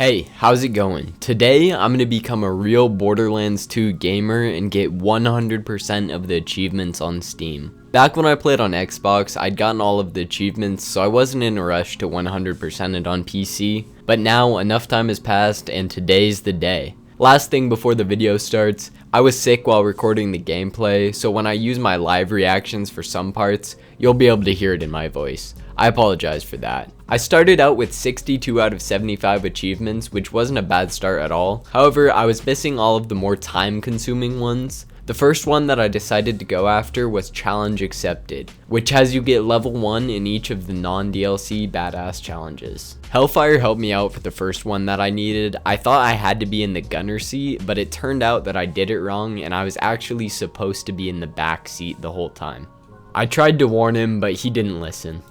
Hey, how's it going? Today, I'm going to become a real Borderlands 2 gamer and get 100% of the achievements on Steam. Back when I played on Xbox, I'd gotten all of the achievements, so I wasn't in a rush to 100% it on PC. But now, enough time has passed and today's the day. Last thing before the video starts, I was sick while recording the gameplay, so when I use my live reactions for some parts, you'll be able to hear it in my voice. I apologize for that. I started out with 62 out of 75 achievements, which wasn't a bad start at all. However, I was missing all of the more time-consuming ones. The first one that I decided to go after was Challenge Accepted, which has you get level 1 in each of the non-DLC badass challenges. Hellfire helped me out for the first one that I needed. I thought I had to be in the gunner seat, but it turned out that I did it wrong and I was actually supposed to be in the back seat the whole time. I tried to warn him, but he didn't listen.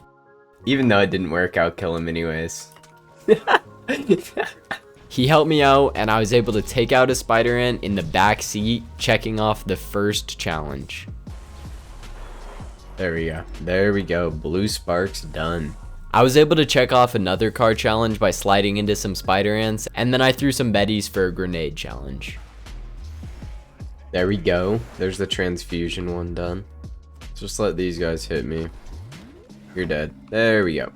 Even though it didn't work, I'll kill him anyways. He helped me out, and I was able to take out a spider ant in the back seat, checking off the first challenge. There we go. There we go. Blue sparks done. I was able to check off another car challenge by sliding into some spider ants, and then I threw some betties for a grenade challenge. There we go. There's the transfusion one done. Just let these guys hit me. You're dead. There we go.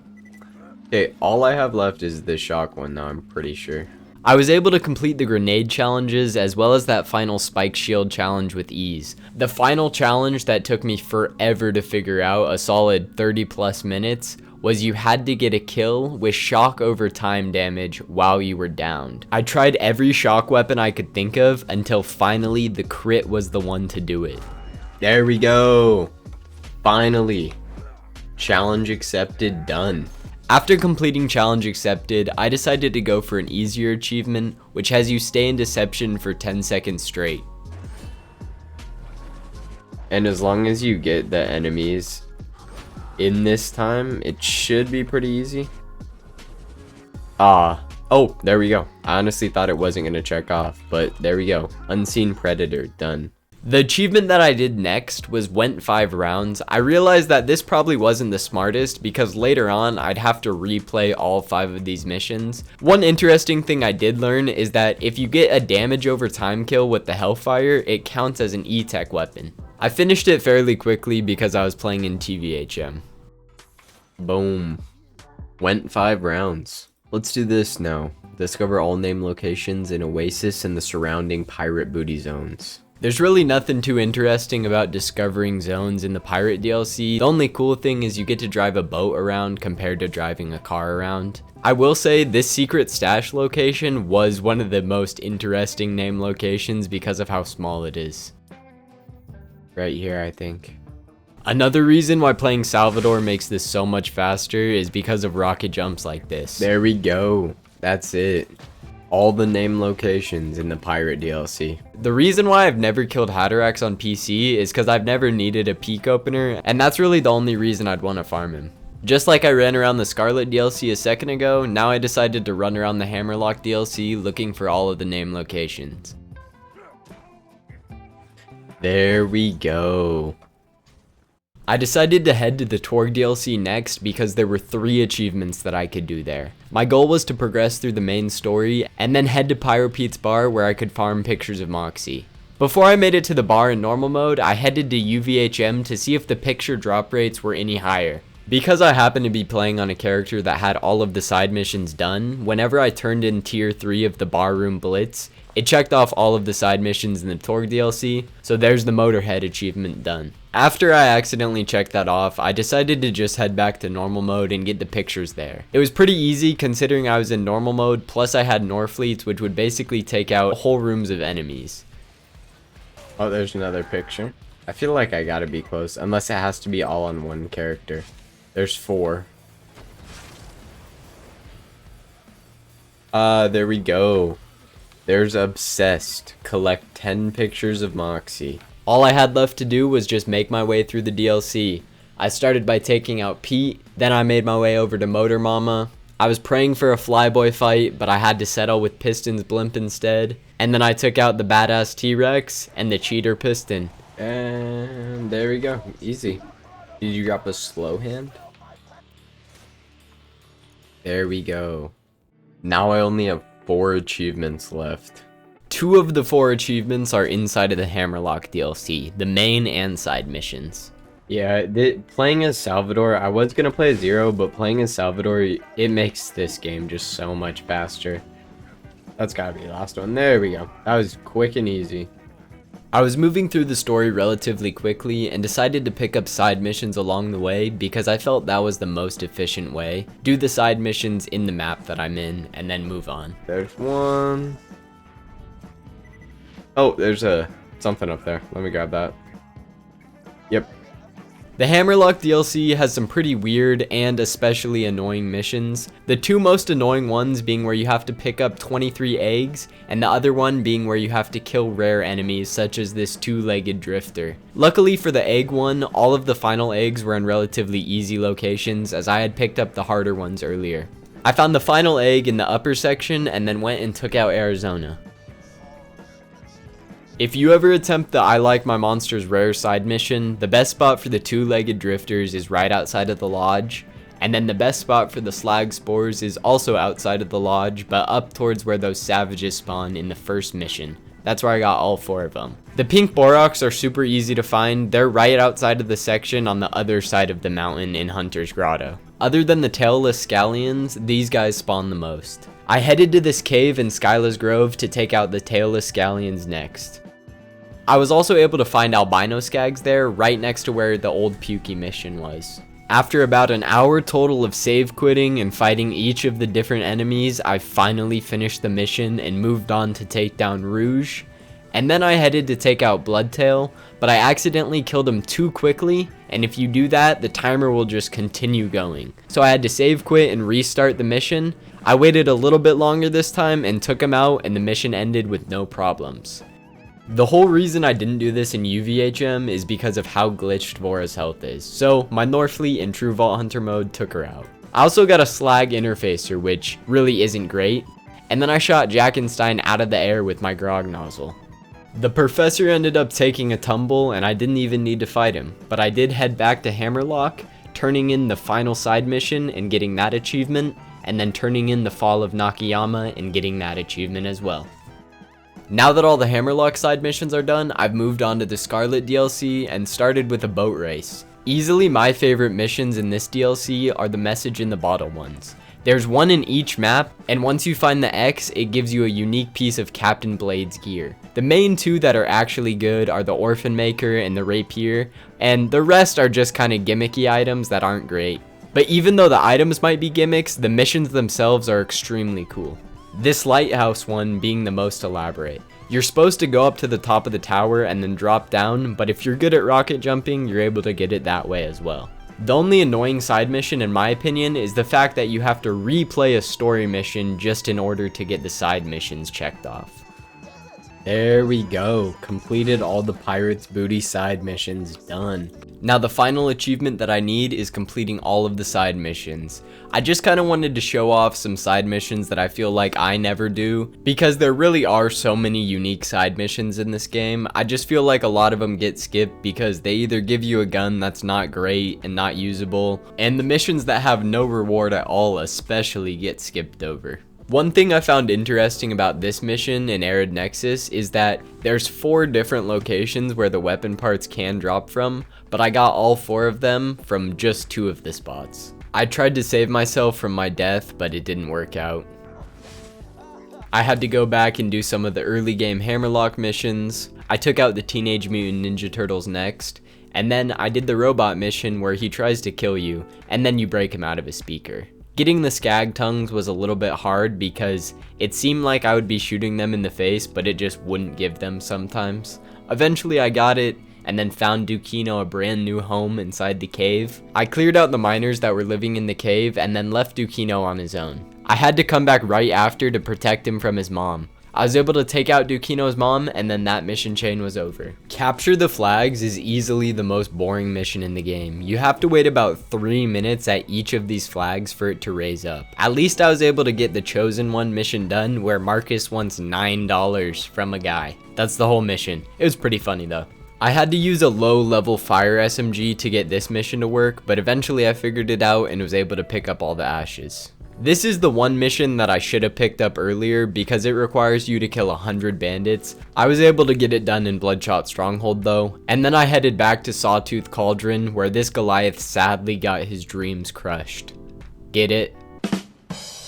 Okay, all I have left is the shock one now, I'm pretty sure. I was able to complete the grenade challenges as well as that final spike shield challenge with ease. The final challenge that took me forever to figure out, a solid 30 plus minutes, was you had to get a kill with shock over time damage while you were downed. I tried every shock weapon I could think of until finally the crit was the one to do it. There we go. Finally. Challenge accepted, done. After completing challenge accepted, I decided to go for an easier achievement, which has you stay in deception for 10 seconds straight. And as long as you get the enemies in this time, it should be pretty easy. Oh, there we go. I honestly thought it wasn't going to check off, but there we go. Unseen Predator, done. The achievement that I did next was went 5 rounds. I realized that this probably wasn't the smartest because later on I'd have to replay all 5 of these missions. One interesting thing I did learn is that if you get a damage over time kill with the Hellfire, it counts as an E-Tech weapon. I finished it fairly quickly because I was playing in TVHM. Boom. Went 5 rounds. Let's do this now. Discover all name locations in Oasis and the surrounding pirate booty zones. There's really nothing too interesting about discovering zones in the Pirate DLC. The only cool thing is you get to drive a boat around compared to driving a car around. I will say this secret stash location was one of the most interesting name locations because of how small it is. Right here, I think. Another reason why playing Salvador makes this so much faster is because of rocket jumps like this. There we go. That's it. All the name locations in the Pirate DLC. The reason why I've never killed Hatterax on PC is because I've never needed a peak opener, and that's really the only reason I'd want to farm him. Just like I ran around the Scarlet DLC a second ago, now I decided to run around the Hammerlock DLC looking for all of the name locations. There we go. I decided to head to the Tor DLC next because there were 3 achievements that I could do there. My goal was to progress through the main story and then head to Pyro Pete's bar where I could farm pictures of Moxie. Before I made it to the bar in normal mode, I headed to UVHM to see if the picture drop rates were any higher. Because I happened to be playing on a character that had all of the side missions done, whenever I turned in tier 3 of the Barroom Blitz, it checked off all of the side missions in the Tor DLC, so there's the Motorhead achievement done. After I accidentally checked that off, I decided to just head back to normal mode and get the pictures there. It was pretty easy considering I was in normal mode, plus I had Norfleets, which would basically take out whole rooms of enemies. Oh, there's another picture. I feel like I gotta be close, unless it has to be all on one character. There's 4. There we go. There's Obsessed. Collect 10 pictures of Moxie. All I had left to do was just make my way through the DLC. I started by taking out Pete, then I made my way over to Motor Mama. I was praying for a Flyboy fight, but I had to settle with Piston's Blimp instead. And then I took out the badass T-Rex and the cheater Piston. And there we go. Easy. Did you drop a slow hand? There we go. Now I only have 4 achievements left. 2 of the 4 achievements are inside of the Hammerlock DLC, the main and side missions. Yeah, playing as Salvador, I was gonna play as Zero, but playing as Salvador, it makes this game just so much faster. That's gotta be the last one. There we go. That was quick and easy. I was moving through the story relatively quickly and decided to pick up side missions along the way because I felt that was the most efficient way. Do the side missions in the map that I'm in and then move on. There's one. Oh, there's something up there. Let me grab that. Yep. The Hammerlock DLC has some pretty weird and especially annoying missions. The 2 most annoying ones being where you have to pick up 23 eggs, and the other one being where you have to kill rare enemies such as this 2-legged drifter. Luckily for the egg one, all of the final eggs were in relatively easy locations as I had picked up the harder ones earlier. I found the final egg in the upper section and then went and took out Arizona. If you ever attempt the I Like My Monsters rare side mission, the best spot for the 2-legged drifters is right outside of the lodge, and then the best spot for the slag spores is also outside of the lodge, but up towards where those savages spawn in the first mission. That's where I got all 4 of them. The pink boroks are super easy to find. They're right outside of the section on the other side of the mountain in Hunter's Grotto. Other than the tailless scallions, these guys spawn the most. I headed to this cave in Skyla's Grove to take out the tailless scallions next. I was also able to find albino skags there, right next to where the old Pukey mission was. After about an hour total of save quitting and fighting each of the different enemies, I finally finished the mission and moved on to take down Rouge. And then I headed to take out Bloodtail, but I accidentally killed him too quickly, and if you do that, the timer will just continue going. So I had to save quit and restart the mission. I waited a little bit longer this time and took him out, and the mission ended with no problems. The whole reason I didn't do this in UVHM is because of how glitched Vora's health is, so my Norfleet in True Vault Hunter mode took her out. I also got a slag interfacer, which really isn't great, and then I shot Jackenstein out of the air with my grog nozzle. The professor ended up taking a tumble and I didn't even need to fight him, but I did head back to Hammerlock, turning in the final side mission and getting that achievement, and then turning in the Fall of Nakayama and getting that achievement as well. Now that all the Hammerlock side missions are done, I've moved on to the Scarlet DLC and started with a boat race. Easily my favorite missions in this DLC are the message in the bottle ones. There's one in each map, and once you find the X, it gives you a unique piece of Captain Blade's gear. The main 2 that are actually good are the Orphan Maker and the Rapier, and the rest are just kinda gimmicky items that aren't great. But even though the items might be gimmicks, the missions themselves are extremely cool. This lighthouse one being the most elaborate. You're supposed to go up to the top of the tower and then drop down, but if you're good at rocket jumping, you're able to get it that way as well. The only annoying side mission in my opinion is the fact that you have to replay a story mission just in order to get the side missions checked off. There we go, completed all the Pirates Booty side missions, done. Now the final achievement that I need is completing all of the side missions. I just kind of wanted to show off some side missions that I feel like I never do, because there really are so many unique side missions in this game. I just feel like a lot of them get skipped because they either give you a gun that's not great and not usable, and the missions that have no reward at all especially get skipped over. One thing I found interesting about this mission in Arid Nexus is that there's 4 different locations where the weapon parts can drop from, but I got all 4 of them from just 2 of the spots. I tried to save myself from my death, but it didn't work out. I had to go back and do some of the early game Hammerlock missions. I took out the Teenage Mutant Ninja Turtles next, and then I did the robot mission where he tries to kill you, and then you break him out of his speaker. Getting the skag tongues was a little bit hard because it seemed like I would be shooting them in the face, but it just wouldn't give them sometimes. Eventually I got it, and then found Dukino a brand new home inside the cave. I cleared out the miners that were living in the cave and then left Dukino on his own. I had to come back right after to protect him from his mom. I was able to take out Dukino's mom, and then that mission chain was over. Capture the flags is easily the most boring mission in the game. You have to wait about 3 minutes at each of these flags for it to raise up. At least I was able to get the chosen one mission done where Marcus wants $9 from a guy. That's the whole mission. It was pretty funny though. I had to use a low level fire SMG to get this mission to work, but eventually I figured it out and was able to pick up all the ashes. This is the one mission that I should have picked up earlier because it requires you to kill 100 bandits. I was able to get it done in Bloodshot Stronghold though, and then I headed back to Sawtooth Cauldron where this Goliath sadly got his dreams crushed. Get it?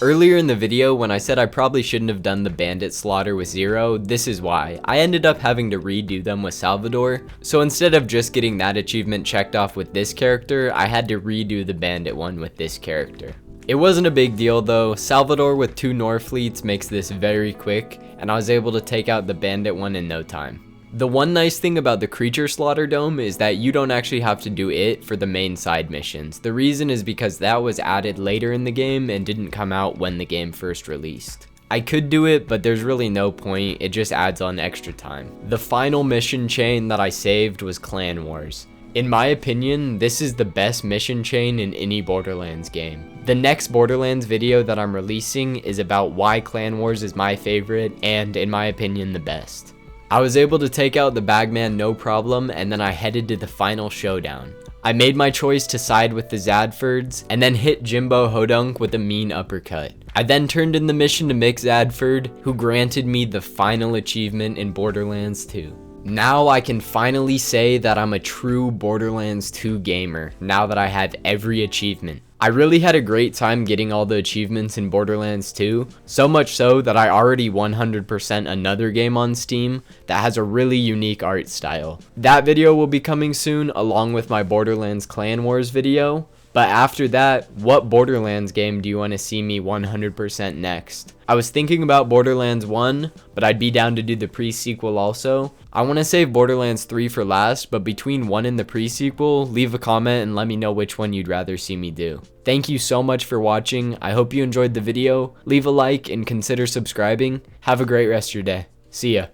Earlier in the video, when I said I probably shouldn't have done the bandit slaughter with Zero, this is why. I ended up having to redo them with Salvador, so instead of just getting that achievement checked off with this character, I had to redo the bandit one with this character. It wasn't a big deal though. Salvador with 2 Norfleets makes this very quick, and I was able to take out the bandit one in no time. The one nice thing about the Creature Slaughter Dome is that you don't actually have to do it for the main side missions. The reason is because that was added later in the game and didn't come out when the game first released. I could do it, but there's really no point, it just adds on extra time. The final mission chain that I saved was Clan Wars. In my opinion, this is the best mission chain in any Borderlands game. The next Borderlands video that I'm releasing is about why Clan Wars is my favorite and, in my opinion, the best. I was able to take out the Bagman no problem, and then I headed to the final showdown. I made my choice to side with the Zadfords, and then hit Jimbo Hodunk with a mean uppercut. I then turned in the mission to Mick Zadford, who granted me the final achievement in Borderlands 2. Now I can finally say that I'm a true Borderlands 2 gamer, now that I have every achievement. I really had a great time getting all the achievements in Borderlands 2, so much so that I already 100% another game on Steam that has a really unique art style. That video will be coming soon along with my Borderlands Clan Wars video, but after that, what Borderlands game do you want to see me 100% next? I was thinking about Borderlands 1, but I'd be down to do the pre-sequel also. I want to save Borderlands 3 for last, but between 1 and the pre-sequel, leave a comment and let me know which one you'd rather see me do. Thank you so much for watching. I hope you enjoyed the video. Leave a like and consider subscribing. Have a great rest of your day. See ya.